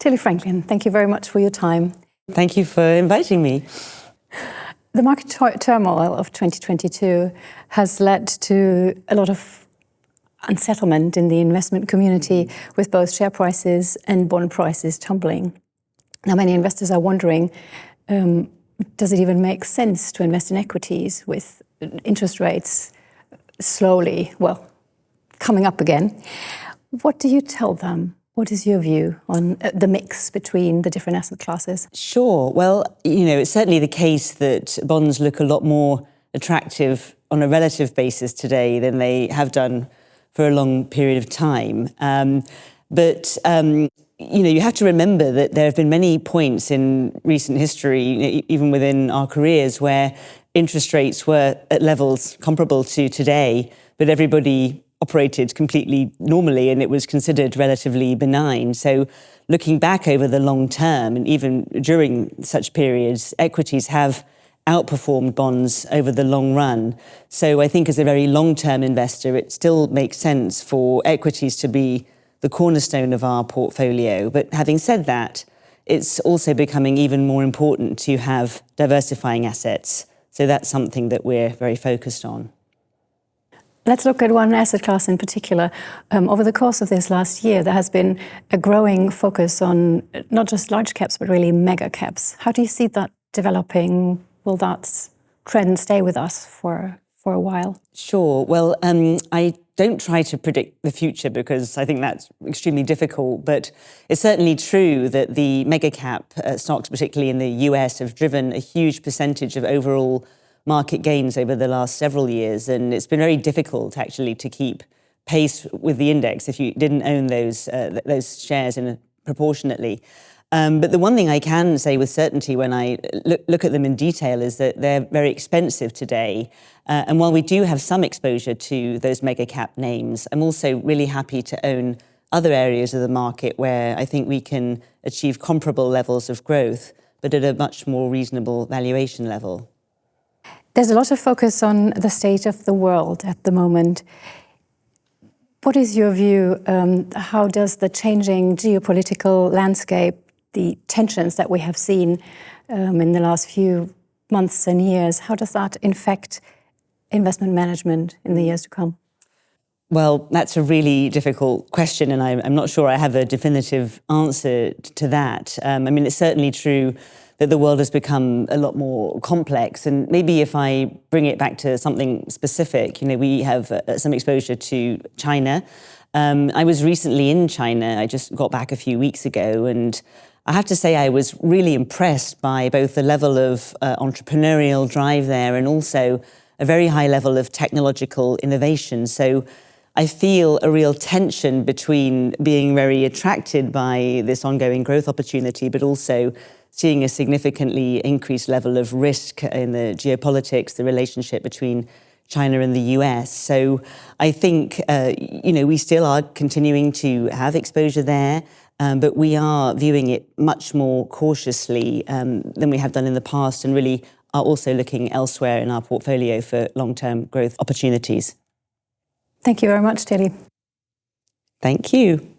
Tilly Franklin, thank you very much for your time. Thank you for inviting me. The market turmoil of 2022 has led to a lot of unsettlement in the investment community, with both share prices and bond prices tumbling. Now, many investors are wondering, does it even make sense to invest in equities with interest rates slowly, coming up again? What do you tell them? What is your view on the mix between the different asset classes? Sure. Well, it's certainly the case that bonds look a lot more attractive on a relative basis today than they have done for a long period of time. But you have to remember that there have been many points in recent history, even within our careers, where interest rates were at levels comparable to today, but everybody operated completely normally and it was considered relatively benign. So looking back over the long term, and even during such periods, equities have outperformed bonds over the long run. So I think as a very long-term investor, it still makes sense for equities to be the cornerstone of our portfolio. But having said that, it's also becoming even more important to have diversifying assets. So that's something that we're very focused on. Let's look at one asset class in particular. Over the course of this last year, there has been a growing focus on not just large caps, but really mega caps. How do you see that developing? Will that trend stay with us for a while? Sure. Well, I don't try to predict the future because I think that's extremely difficult, but it's certainly true that the mega cap stocks, particularly in the US, have driven a huge percentage of overall market gains over the last several years, and it's been very difficult actually to keep pace with the index if you didn't own those shares proportionately. But the one thing I can say with certainty when I look at them in detail is that they're very expensive today. And while we do have some exposure to those mega cap names, I'm also really happy to own other areas of the market where I think we can achieve comparable levels of growth, but at a much more reasonable valuation level. There's a lot of focus on the state of the world at the moment. What is your view? How does the changing geopolitical landscape, the tensions that we have seen in the last few months and years, how does that infect investment management in the years to come? Well, that's a really difficult question, and I'm not sure I have a definitive answer to that. It's certainly true that the world has become a lot more complex. And maybe if I bring it back to something specific, we have some exposure to China. I was recently in China. I just got back a few weeks ago, and I have to say I was really impressed by both the level of entrepreneurial drive there and also a very high level of technological innovation. So I feel a real tension between being very attracted by this ongoing growth opportunity, but also seeing a significantly increased level of risk in the geopolitics, the relationship between China and the US. So I think, we still are continuing to have exposure there, but we are viewing it much more cautiously than we have done in the past, and really are also looking elsewhere in our portfolio for long-term growth opportunities. Thank you very much, Tilly. Thank you.